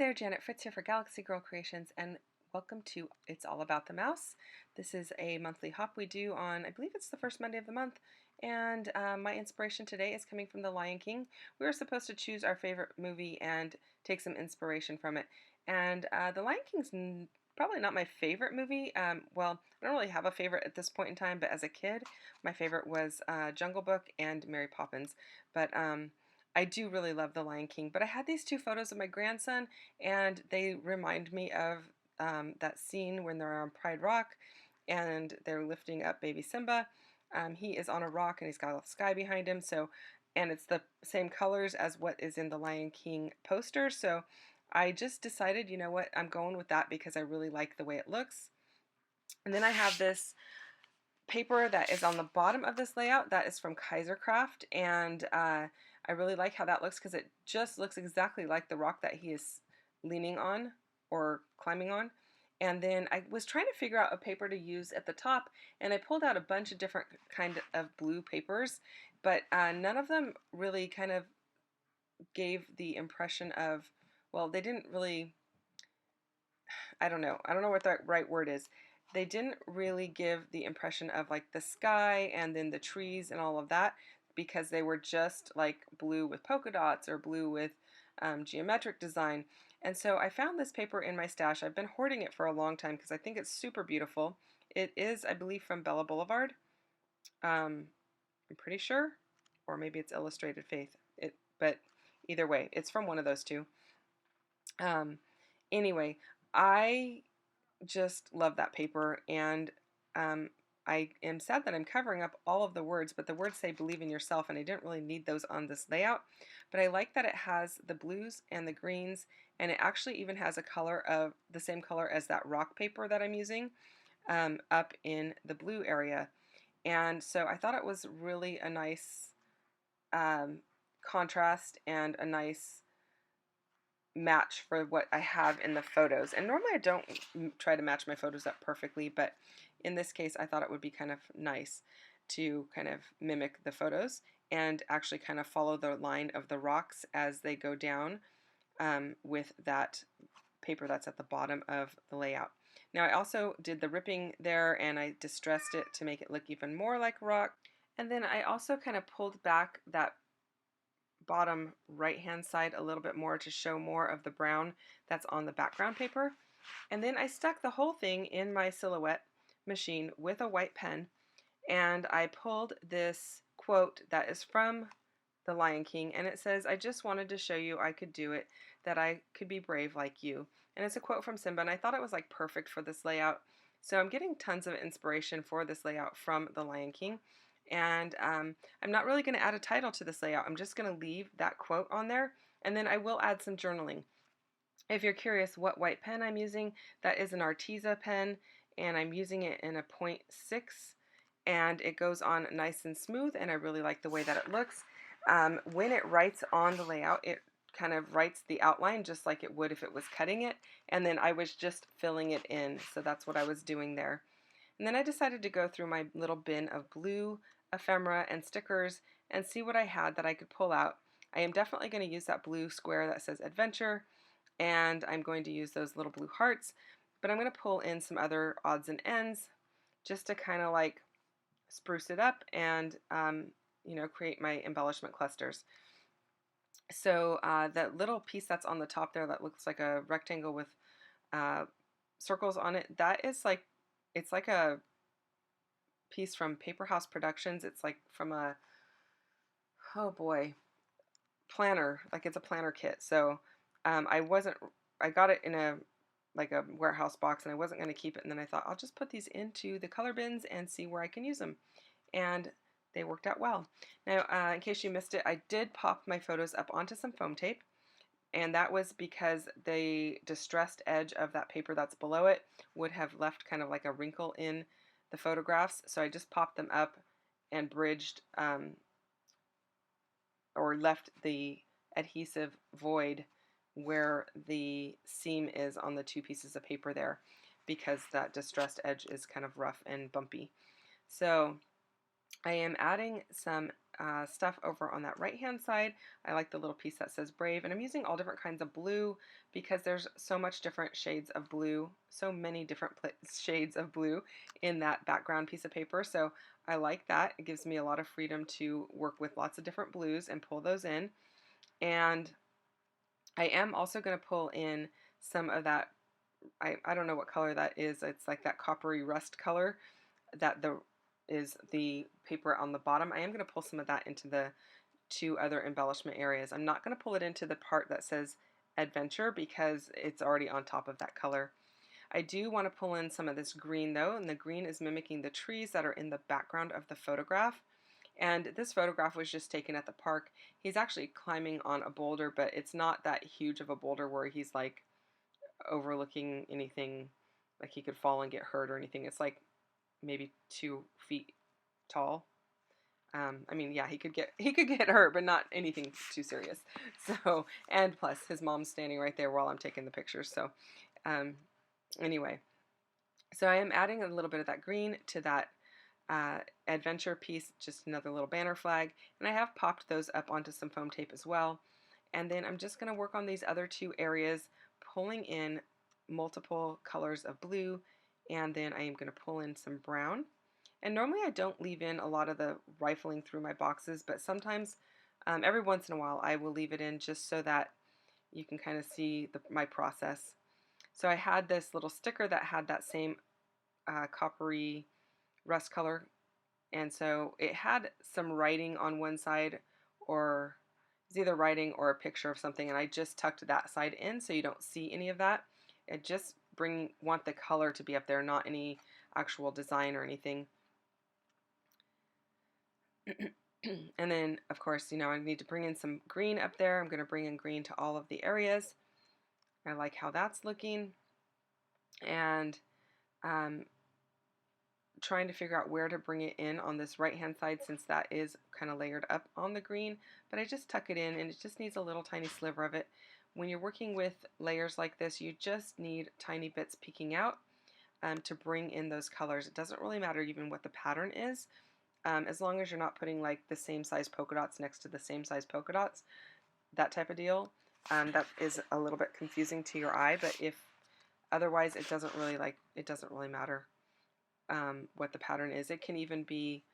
there, Janet Fritz here for Galaxy Girl Creations, and welcome to It's All About the Mouse. This is a monthly hop we do on, I believe it's the first Monday of the month, and my inspiration today is coming from The Lion King. We were supposed to choose our favorite movie and take some inspiration from it, and The Lion King's probably not my favorite movie. Well, I don't really have a favorite at this point in time, but as a kid, my favorite was Jungle Book and Mary Poppins, but I do really love The Lion King, but I had these two photos of my grandson, and they remind me of that scene when they're on Pride Rock, and they're lifting up baby Simba. He is on a rock, and he's got a sky behind him, and it's the same colors as what is in the Lion King poster, so I just decided, you know what, I'm going with that because I really like the way it looks. And then I have this paper that is on the bottom of this layout that is from Kaisercraft, and I really like how that looks because it just looks exactly like the rock that he is leaning on or climbing on. And then I was trying to figure out a paper to use at the top, and I pulled out a bunch of different kind of blue papers, but none of them really kind of gave the impression of, well, they didn't really, I don't know what the right word is. They didn't really give the impression of like the sky and then the trees and all of that, because they were just like blue with polka dots or blue with geometric design. And so I found this paper in my stash. I've been hoarding it for a long time because I think it's super beautiful. It is, I believe, from Bella Boulevard. I'm pretty sure, or maybe it's Illustrated Faith. But either way, it's from one of those two. Anyway, I just love that paper, and I am sad that I'm covering up all of the words, but the words say believe in yourself, and I didn't really need those on this layout, but I like that it has the blues and the greens, and it actually even has a color of the same color as that rock paper that I'm using up in the blue area. And so I thought it was really a nice contrast and a nice match for what I have in the photos. And normally I don't try to match my photos up perfectly, but in this case I thought it would be kind of nice to kind of mimic the photos and actually kind of follow the line of the rocks as they go down with that paper that's at the bottom of the layout. Now I also did the ripping there, and I distressed it to make it look even more like rock. And then I also kind of pulled back that bottom right hand side a little bit more to show more of the brown that's on the background paper. And then I stuck the whole thing in my silhouette machine with a white pen, and I pulled this quote that is from The Lion King, and it says, "I just wanted to show you I could do it, that I could be brave like you." And it's a quote from Simba, and I thought it was like perfect for this layout. So I'm getting tons of inspiration for this layout from The Lion King. And I'm not really going to add a title to this layout. I'm just going to leave that quote on there, and then I will add some journaling. If you're curious what white pen I'm using, that is an Arteza pen, and I'm using it in a 0.6, and it goes on nice and smooth, and I really like the way that it looks. When it writes on the layout, it kind of writes the outline just like it would if it was cutting it, and then I was just filling it in, so that's what I was doing there. And then I decided to go through my little bin of blue ephemera and stickers and see what I had that I could pull out. I am definitely going to use that blue square that says adventure, and I'm going to use those little blue hearts, but I'm going to pull in some other odds and ends just to kind of like spruce it up and you know, create my embellishment clusters. So that little piece that's on the top there that looks like a rectangle with circles on it, that is like, it's like a piece from Paper House Productions. It's like from a, oh boy, planner, like it's a planner kit. So I got it in a like a warehouse box, and I wasn't going to keep it, and then I thought I'll just put these into the color bins and see where I can use them, and they worked out well. Now in case you missed it, I did pop my photos up onto some foam tape, and that was because the distressed edge of that paper that's below it would have left kind of like a wrinkle in the photographs, so I just popped them up and bridged or left the adhesive void where the seam is on the two pieces of paper there, because that distressed edge is kind of rough and bumpy. So I am adding some stuff over on that right hand side. I like the little piece that says Brave, and I'm using all different kinds of blue because there's so much different shades of blue, so many different shades of blue in that background piece of paper. So I like that. It gives me a lot of freedom to work with lots of different blues and pull those in. And I am also going to pull in some of that, I don't know what color that is. It's like that coppery rust color that is the paper on the bottom. I am going to pull some of that into the two other embellishment areas. I'm not going to pull it into the part that says adventure because it's already on top of that color. I do want to pull in some of this green though, and the green is mimicking the trees that are in the background of the photograph. And this photograph was just taken at the park. He's actually climbing on a boulder, but it's not that huge of a boulder where he's like overlooking anything, like he could fall and get hurt or anything. It's like maybe 2 feet tall. I mean, yeah, he could get hurt, but not anything too serious. So, and plus, his mom's standing right there while I'm taking the pictures. So, um, anyway, so I am adding a little bit of that green to that adventure piece, just another little banner flag, and I have popped those up onto some foam tape as well. And then I'm just going to work on these other two areas, pulling in multiple colors of blue, and then I am going to pull in some brown. And normally I don't leave in a lot of the rifling through my boxes, but sometimes, every once in a while, I will leave it in just so that you can kind of see my process. So I had this little sticker that had that same coppery rust color, and so it had some writing on one side, or it's either writing or a picture of something, and I just tucked that side in so you don't see any of that. It just want the color to be up there, not any actual design or anything. And then, of course, I need to bring in some green up there. I'm going to bring in green to all of the areas. I like how that's looking. And trying to figure out where to bring it in on this right hand side, since that is kind of layered up on the green, but I just tuck it in, and it just needs a little tiny sliver of it. When you're working with layers like this, you just need tiny bits peeking out to bring in those colors. It doesn't really matter even what the pattern is, as long as you're not putting like the same size polka dots next to the same size polka dots, that type of deal. That is a little bit confusing to your eye, but if otherwise, it doesn't really matter what the pattern is. It can even be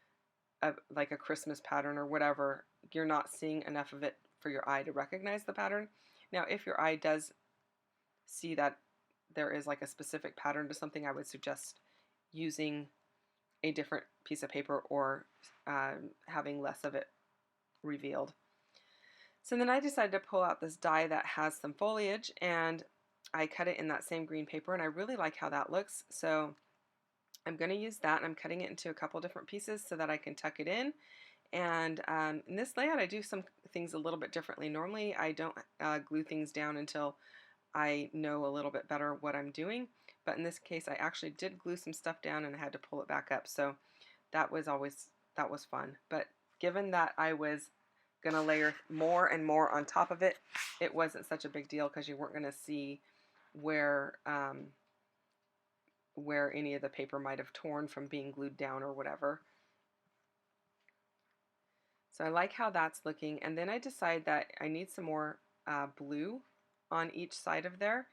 like a Christmas pattern or whatever. You're not seeing enough of it for your eye to recognize the pattern. Now, if your eye does see that there is like a specific pattern to something, I would suggest using a different piece of paper or having less of it revealed. So then I decided to pull out this die that has some foliage, and I cut it in that same green paper, and I really like how that looks. So I'm going to use that, and I'm cutting it into a couple different pieces so that I can tuck it in. And in this layout, I do some things a little bit differently. Normally, I don't glue things down until I know a little bit better what I'm doing. But in this case, I actually did glue some stuff down, and I had to pull it back up. So that was fun. But given that I was going to layer more and more on top of it, it wasn't such a big deal because you weren't going to see where any of the paper might have torn from being glued down or whatever. So I like how that's looking, and then I decide that I need some more blue on each side of there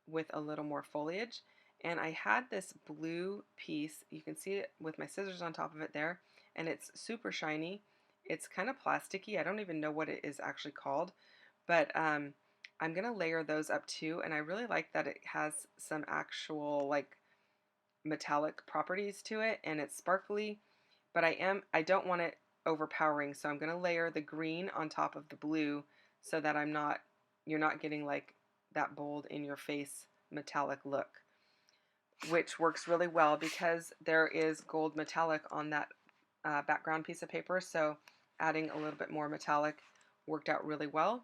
with a little more foliage. And I had this blue piece, you can see it with my scissors on top of it there, and it's super shiny. It's kind of plasticky. I don't even know what it is actually called, but I'm going to layer those up too, and I really like that it has some actual like metallic properties to it, and it's sparkly, but I don't want it overpowering, so I'm going to layer the green on top of the blue so that you're not getting like that bold in your face metallic look, which works really well because there is gold metallic on that background piece of paper, so adding a little bit more metallic worked out really well.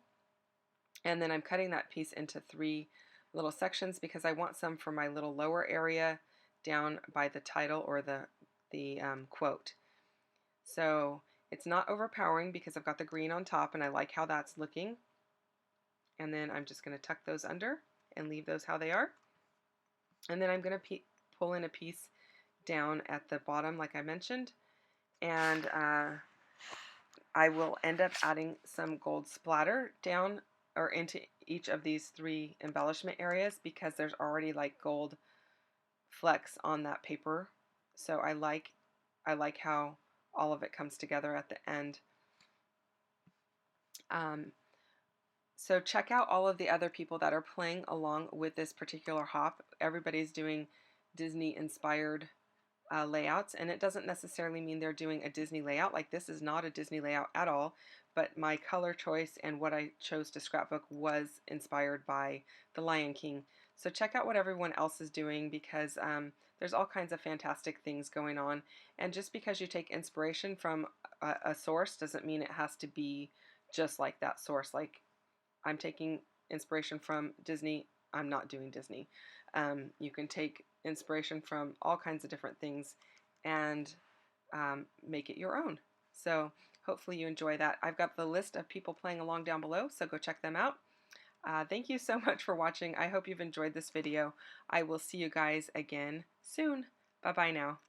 And then I'm cutting that piece into 3 little sections because I want some for my little lower area down by the title or the quote. So it's not overpowering because I've got the green on top, and I like how that's looking. And then I'm just going to tuck those under and leave those how they are. And then I'm going to pull in a piece down at the bottom like I mentioned and I will end up adding some gold splatter down or into each of these 3 embellishment areas because there's already like gold flecks on that paper. So I like how all of it comes together at the end. So check out all of the other people that are playing along with this particular hop. Everybody's doing Disney inspired layouts, and it doesn't necessarily mean they're doing a Disney layout. Like, this is not a Disney layout at all, but my color choice and what I chose to scrapbook was inspired by The Lion King. So check out what everyone else is doing because there's all kinds of fantastic things going on, and just because you take inspiration from a source doesn't mean it has to be just like that source. Like, I'm taking inspiration from Disney, I'm not doing Disney. You can take inspiration from all kinds of different things and make it your own. So hopefully you enjoy that. I've got the list of people playing along down below, so go check them out. Thank you so much for watching. I hope you've enjoyed this video. I will see you guys again soon. Bye-bye now.